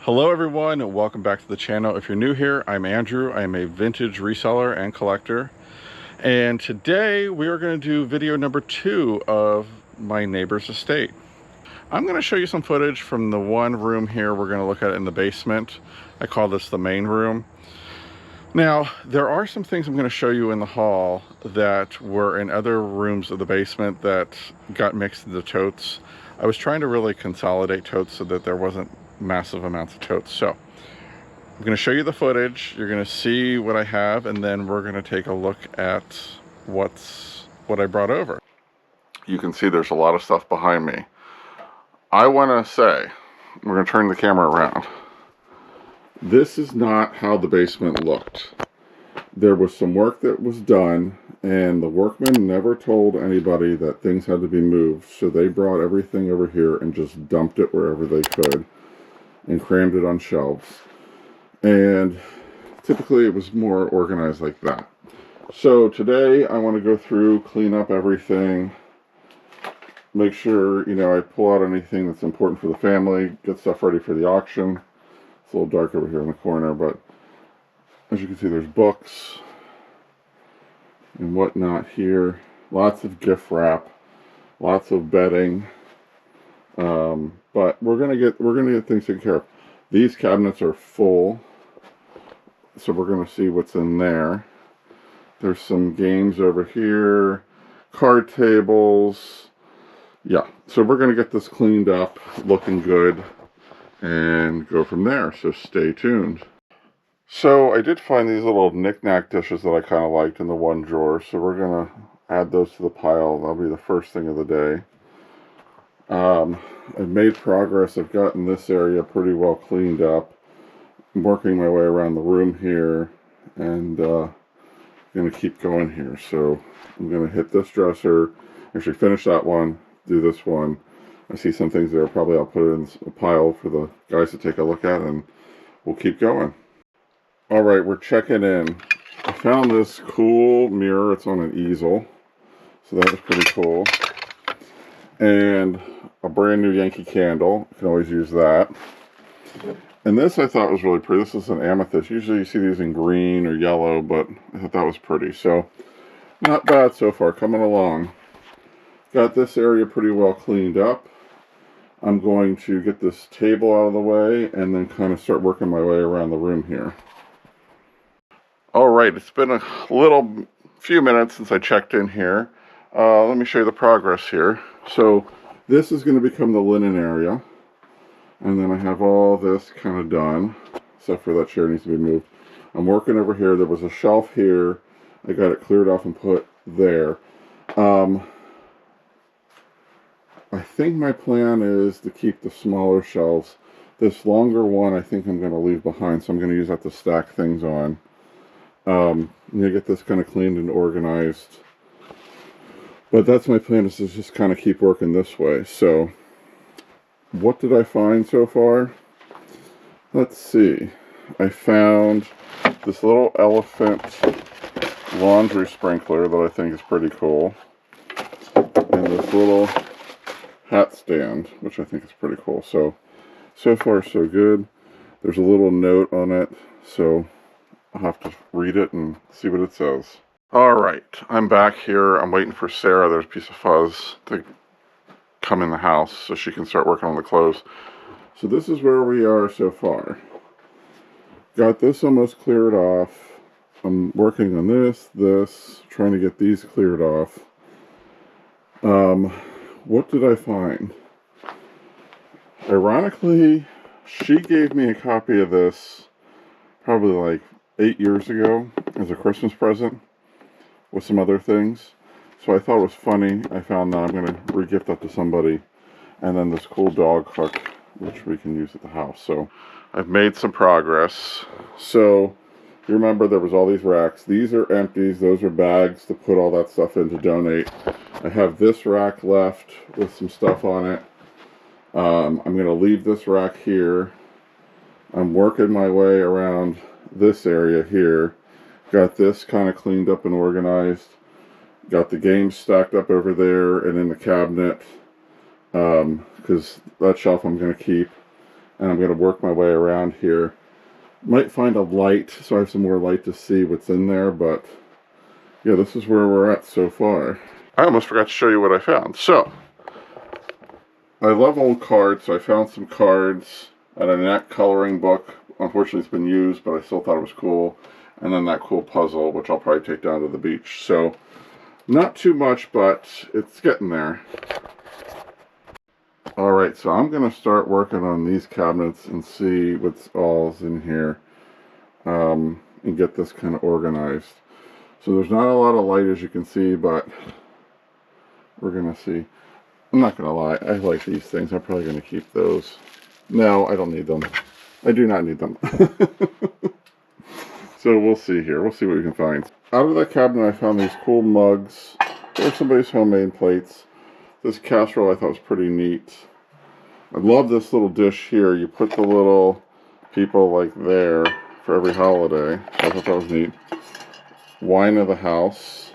Hello everyone, and welcome back to the channel. If you're new here, I'm Andrew. I am a vintage reseller and collector. And today we are going to do video number 2 of my neighbor's estate. I'm going to show you some footage from the one room here we're going to look at in the basement. I call this the main room. Now, there are some things I'm going to show you in the hall that were in other rooms of the basement that got mixed into totes. I was trying to really consolidate totes so that there wasn't massive amounts of totes. So I'm going to show you the footage. You're going to see what I have, and then we're going to take a look at what I brought over. You can see there's a lot of stuff behind me. I want to say, we're going to turn the camera around. This is not how the basement looked. There was some work that was done, and the workmen never told anybody that things had to be moved, so they brought everything over here and just dumped it wherever they could and crammed it on shelves. And typically it was more organized like that. So today I want to go through, clean up everything, make sure, I pull out anything that's important for the family, get stuff ready for the auction. It's a little dark over here in the corner, but as you can see, there's books and whatnot here. Lots of gift wrap, lots of bedding. But we're gonna get things taken care of. These cabinets are full, so we're gonna see what's in there. There's some games over here, card tables. Yeah, so we're gonna get this cleaned up, looking good, and go from there. So stay tuned. So I did find these little knick-knack dishes that I kind of liked in the one drawer, so we're gonna add those to the pile. That'll be the first thing of the day. I've made progress. I've gotten this area pretty well cleaned up. I'm working my way around the room here, and going to keep going here. So I'm going to hit this dresser, actually finish that one, do this one. I see some things there. Probably I'll put it in a pile for the guys to take a look at, and we'll keep going. All right, we're checking in. I found this cool mirror. It's on an easel, so that was pretty cool. And a brand new Yankee candle. You can always use that. And this I thought was really pretty. This is an amethyst. Usually you see these in green or yellow, but I thought that was pretty. So, not bad so far, coming along. Got this area pretty well cleaned up. I'm going to get this table out of the way and then kind of start working my way around the room here. Alright, it's been a few minutes since I checked in here. Let me show you the progress here. So this is going to become the linen area, and then I have all this kind of done, except for that chair needs to be moved. I'm working over here. There was a shelf here. I got it cleared off and put there. I think my plan is to keep the smaller shelves. This longer one I think I'm going to leave behind, so I'm going to use that to stack things on. I'm going to get this kind of cleaned and organized. But that's my plan, is to just kind of keep working this way. So, what did I find so far? Let's see. I found this little elephant laundry sprinkler that I think is pretty cool. And this little hat stand, which I think is pretty cool. So far so good. There's a little note on it, so I'll have to read it and see what it says. Alright, I'm back here. I'm waiting for Sarah, there's a piece of fuzz, to come in the house so she can start working on the clothes. So this is where we are so far. Got this almost cleared off. I'm working on this, trying to get these cleared off. What did I find? Ironically, she gave me a copy of this probably like 8 years ago as a Christmas present, with some other things. So I thought it was funny. I found that. I'm going to re-gift that to somebody. And then this cool dog hook, which we can use at the house. So I've made some progress. So you remember there was all these racks. These are empties. Those are bags to put all that stuff in to donate. I have this rack left with some stuff on it. I'm going to leave this rack here. I'm working my way around this area here. Got this kind of cleaned up and organized. Got the games stacked up over there and in the cabinet, because that shelf I'm going to keep. and I'm going to work my way around here. Might find a light, so I have some more light to see what's in there, but yeah, this is where we're at so far. I almost forgot to show you what I found. So, I love old cards, so I found some cards and a net coloring book. Unfortunately, it's been used, but I still thought it was cool. And then that cool puzzle, which I'll probably take down to the beach. So, not too much, but it's getting there. Alright, so I'm going to start working on these cabinets and see what's all's in here. And get this kind of organized. So there's not a lot of light, as you can see, but we're going to see. I'm not going to lie, I like these things. I'm probably going to keep those. No, I don't need them. I do not need them. So we'll see here. We'll see what we can find. Out of that cabinet, I found these cool mugs. There's somebody's homemade plates. This casserole I thought was pretty neat. I love this little dish here. You put the little people like there for every holiday. I thought that was neat. Wine of the house.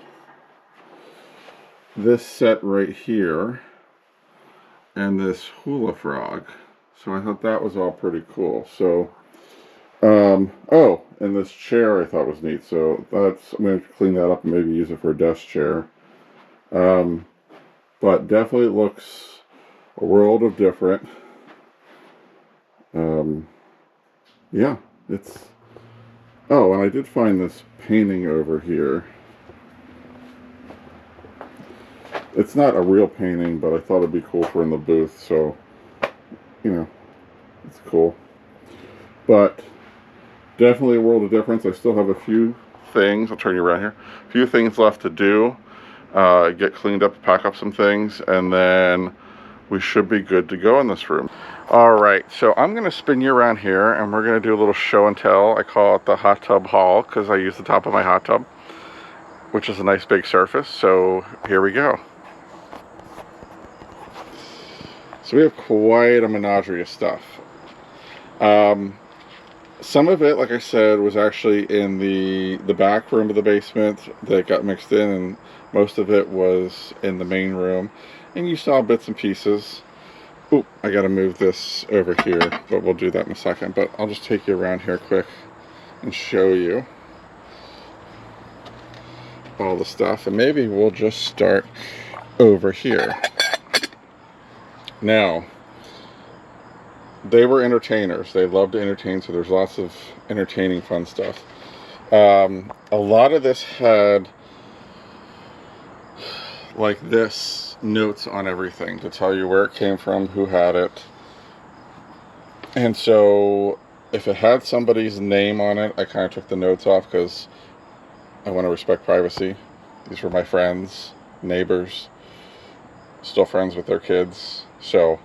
This set right here. And this hula frog. So I thought that was all pretty cool. So, oh, and this chair I thought was neat. So I'm going to clean that up and maybe use it for a desk chair. But definitely looks a world of different. Yeah, it's... Oh, and I did find this painting over here. It's not a real painting, but I thought it'd be cool for in the booth, so, you know, it's cool. But definitely a world of difference. I still have a few things, I'll turn you around here, a few things left to do. Get cleaned up, pack up some things, and then we should be good to go in this room. Alright, so I'm going to spin you around here, and we're going to do a little show and tell. I call it the hot tub haul, because I use the top of my hot tub, which is a nice big surface, so here we go. So we have quite a menagerie of stuff. Some of it, like I said, was actually in the back room of the basement that got mixed in, and most of it was in the main room. And you saw bits and pieces. Oh, I gotta move this over here, but we'll do that in a second. But I'll just take you around here quick and show you all the stuff. And maybe we'll just start over here. Now, they were entertainers. They loved to entertain, so there's lots of entertaining fun stuff. A lot of this had like this notes on everything to tell you where it came from, who had it. And so if it had somebody's name on it, I kind of took the notes off because I want to respect privacy. These were my friends, neighbors, still friends with their kids. So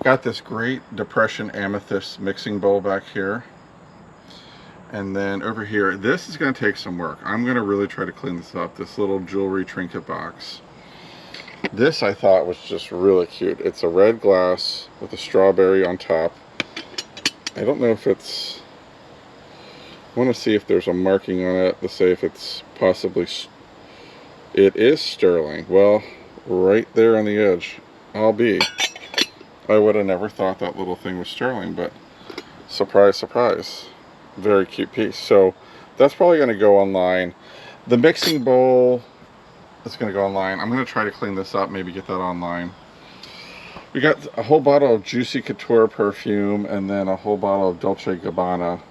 got this great Depression amethyst mixing bowl back here. And then over here, this is going to take some work. I'm going to really try to clean this up. This little jewelry trinket box. This I thought was just really cute. It's a red glass with a strawberry on top. I don't know if it's... I want to see if there's a marking on it to say if it's possibly... It is sterling. Well, right there on the edge. I'll be. I would have never thought that little thing was sterling, but surprise, surprise. Very cute piece. So that's probably going to go online. The mixing bowl is going to go online. I'm going to try to clean this up, maybe get that online. We got a whole bottle of Juicy Couture perfume and then a whole bottle of Dolce & Gabbana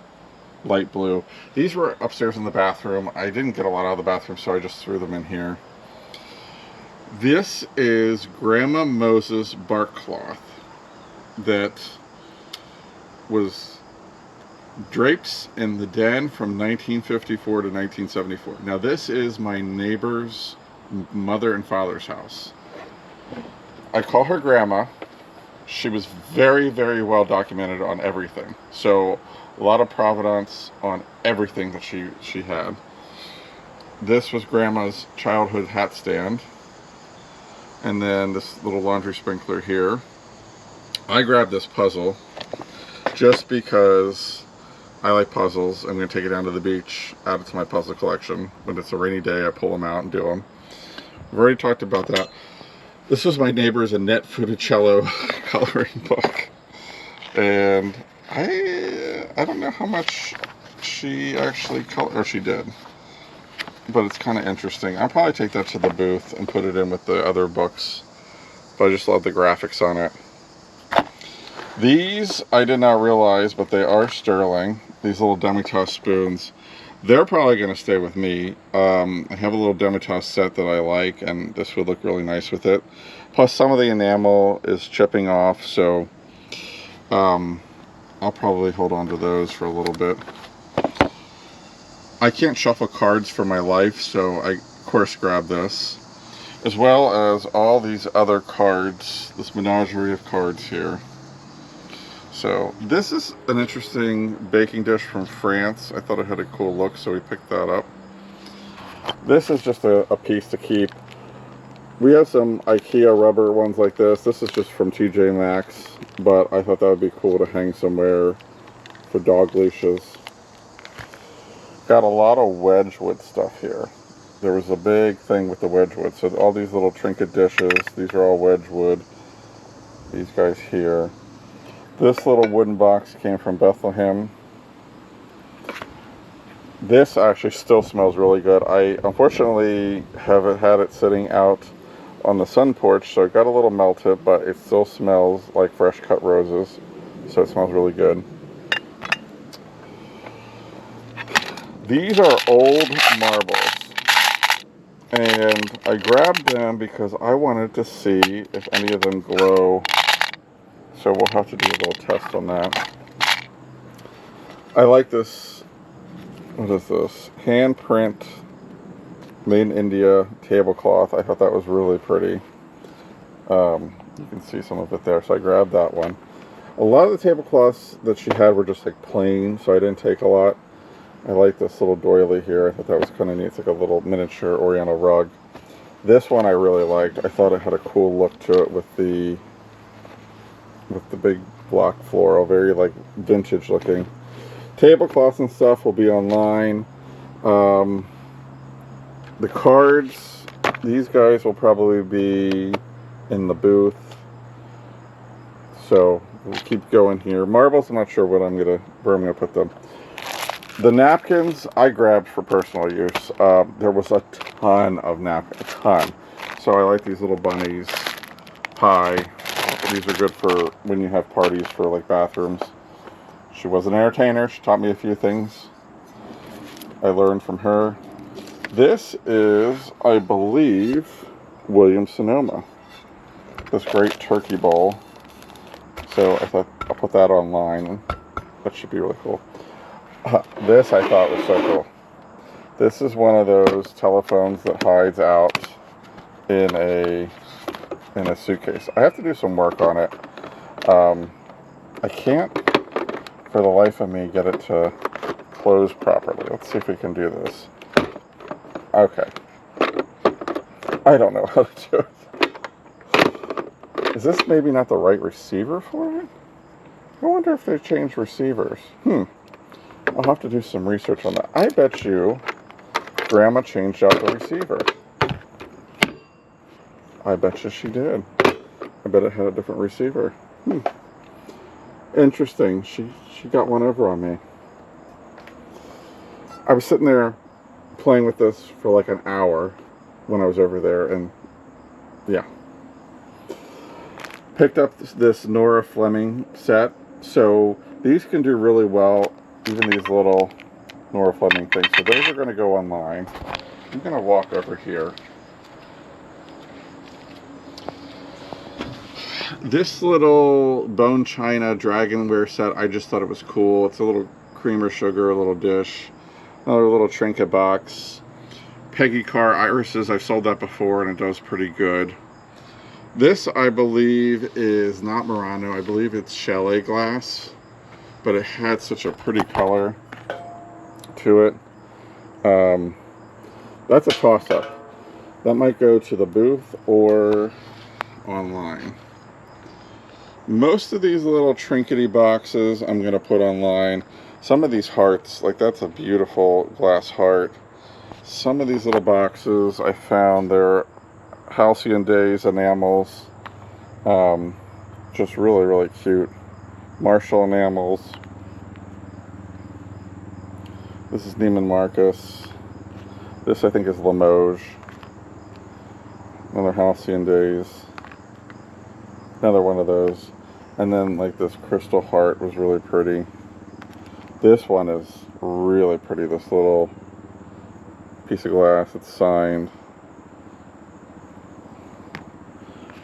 light blue. These were upstairs in the bathroom. I didn't get a lot out of the bathroom, so I just threw them in here. This is Grandma Moses bark cloth that was drapes in the den from 1954 to 1974. Now this is my neighbor's mother and father's house. I call her Grandma. She was very, very well documented on everything. So a lot of provenance on everything that she had. This was Grandma's childhood hat stand. And then this little laundry sprinkler here. I grabbed this puzzle just because I like puzzles. I'm going to take it down to the beach, add it to my puzzle collection. When it's a rainy day, I pull them out and do them. We've already talked about that. This was my neighbor's Annette Funicello coloring book. And I don't know how much she actually colored, or she did, but it's kind of interesting. I'll probably take that to the booth and put it in with the other books, but I just love the graphics on it. These I did not realize, but they are sterling. These little Demitasse spoons, they're probably going to stay with me. I have a little Demitasse set that I like, and this would look really nice with it. Plus some of the enamel is chipping off, so I'll probably hold on to those for a little bit. I can't shuffle cards for my life, so I of course grabbed this, as well as all these other cards, this menagerie of cards here. So this is an interesting baking dish from France. I thought it had a cool look, so we picked that up. This is just a piece to keep. We have some IKEA rubber ones like this. This is just from TJ Maxx, but I thought that would be cool to hang somewhere for dog leashes. Got a lot of Wedgwood stuff here. There was a big thing with the Wedgwood. So all these little trinket dishes, these are all Wedgwood. These guys here. This little wooden box came from Bethlehem. This actually still smells really good. I unfortunately haven't had it sitting out on the sun porch, so it got a little melted, but it still smells like fresh cut roses. So it smells really good. These are old marbles, and I grabbed them because I wanted to see if any of them glow. So we'll have to do a little test on that. I like this, what is this? Handprint, made in India tablecloth. I thought that was really pretty. You can see some of it there, so I grabbed that one. A lot of the tablecloths that she had were just like plain, so I didn't take a lot. I like this little doily here. I thought that was kind of neat. It's like a little miniature oriental rug. This one I really liked. I thought it had a cool look to it with the big block floral, very like vintage looking. Tablecloths and stuff will be online. The cards, these guys will probably be in the booth. So we'll keep going here. Marbles, I'm not sure where I'm gonna put them. The napkins I grabbed for personal use. There was a ton of napkins, a ton. So I like these little bunnies, pie. These are good for when you have parties for like bathrooms. She was an entertainer. She taught me a few things I learned from her. This is, I believe, Williams Sonoma. This great turkey bowl. So I thought I'll put that online. That should be really cool. This I thought was so cool. This is one of those telephones that hides out in a suitcase. I have to do some work on it. I can't for the life of me get it to close properly. Let's see if we can do this. Okay. I don't know how to do it. Is this maybe not the right receiver for it? I wonder if they changed receivers. I'll have to do some research on that. I bet you Grandma changed out the receiver. I bet you she did. I bet it had a different receiver. Interesting. She got one over on me. I was sitting there playing with this for like an hour when I was over there, and yeah. Picked up this Nora Fleming set. So these can do really well, even these little Nora Fleming things. So those are going to go online. I'm going to walk over here. This little bone china dragonware set, I just thought it was cool. It's a little creamer sugar, a little dish, another little trinket box. Peggy Carr irises, I've sold that before and it does pretty good. This, I believe, is not Murano. I believe it's chalet glass, but it had such a pretty color to it. That's a toss-up. That might go to the booth or online. Most of these little trinkety boxes I'm going to put online. Some of these hearts, like that's a beautiful glass heart. Some of these little boxes I found, they're Halcyon Days enamels. Just really, really cute. Marshall enamels. This is Neiman Marcus. This I think is Limoges. Another Halcyon Days. Another one of those. And then like this crystal heart was really pretty. This one is really pretty. This little piece of glass. It's signed.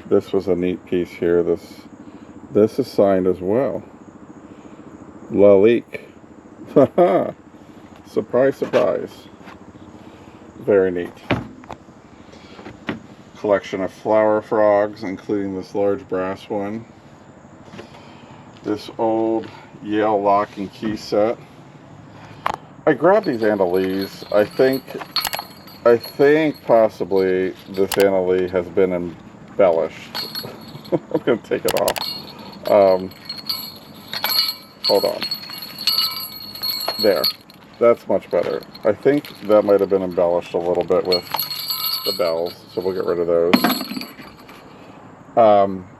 This was a neat piece here. This is signed as well. Lalique. Haha. Surprise, surprise. Very neat. Collection of flower frogs, including this large brass one. This old Yale lock and key set. I grabbed these Annalise. I think possibly this Annalise has been embellished. I'm gonna take it off. Hold on. There. That's much better. I think that might have been embellished a little bit with the bells, so we'll get rid of those.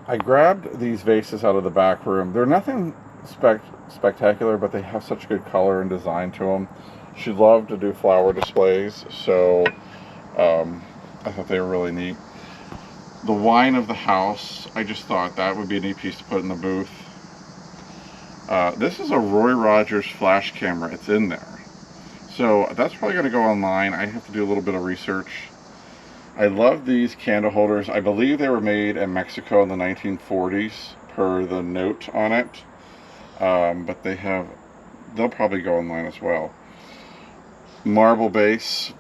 I grabbed these vases out of the back room. They're nothing spectacular, but they have such good color and design to them. She loved to do flower displays, so I thought they were really neat. The wine of the house, I just thought that would be a neat piece to put in the booth. This is a Roy Rogers flash camera. It's in there. So that's probably going to go online. I have to do a little bit of research. I love these candle holders. I believe they were made in Mexico in the 1940s per the note on it. But they'll probably go online as well. Marble vase.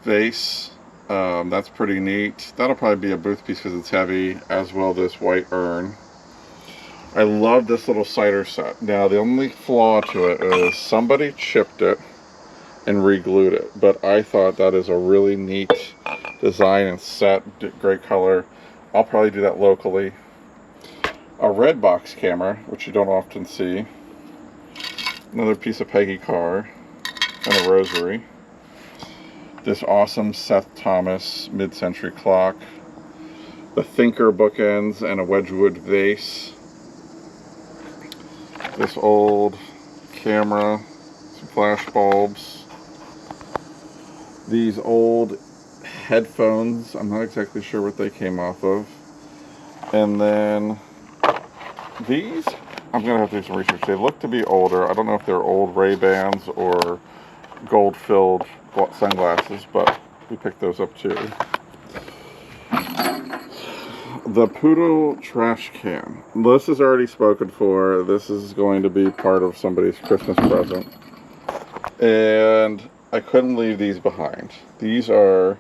That's pretty neat. That'll probably be a booth piece because it's heavy, as well this white urn. I love this little cider set. Now the only flaw to it is somebody chipped it and re-glued it, but I thought that is a really neat design and set, great color. I'll probably do that locally. A red box camera, which you don't often see. Another piece of Peggy Carr and a rosary. This awesome Seth Thomas mid-century clock. The Thinker bookends and a Wedgwood vase. This old camera, some flash bulbs. These old headphones, I'm not exactly sure what they came off of. And then these, I'm going to have to do some research. They look to be older. I don't know if they're old Ray-Bans or gold-filled sunglasses, but we picked those up too. The Poodle trash can. This is already spoken for. This is going to be part of somebody's Christmas present. And I couldn't leave these behind. These are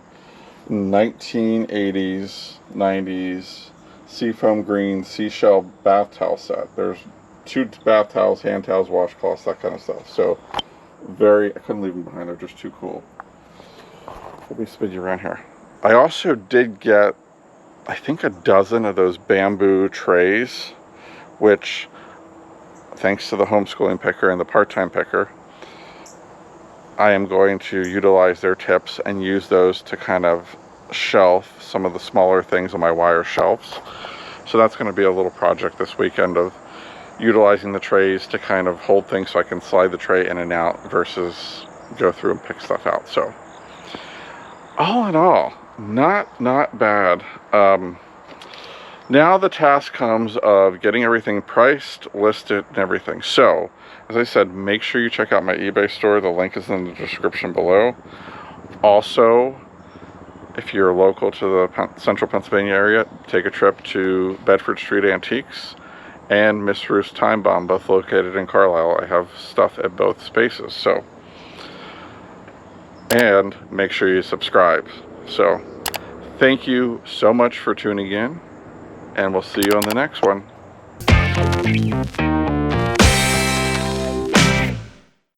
1980s, 90s seafoam green seashell bath towel set. There's 2 bath towels, hand towels, washcloths, that kind of stuff. So I couldn't leave them behind. They're just too cool. Let me spin you around here. I also did get, I think, a dozen of those bamboo trays, which, thanks to the homeschooling picker and the part-time picker, I am going to utilize their tips and use those to kind of shelf some of the smaller things on my wire shelves. So that's going to be a little project this weekend of utilizing the trays to kind of hold things so I can slide the tray in and out versus go through and pick stuff out. So all in all, not bad. Now the task comes of getting everything priced, listed, and everything. So as I said, make sure you check out my eBay store. The link is in the description below. Also, if you're local to the central Pennsylvania area, take a trip to Bedford Street Antiques and Miss Ruth's Time Bomb, both located in Carlisle. I have stuff at both spaces. So, and make sure you subscribe. So, thank you so much for tuning in, and we'll see you on the next one.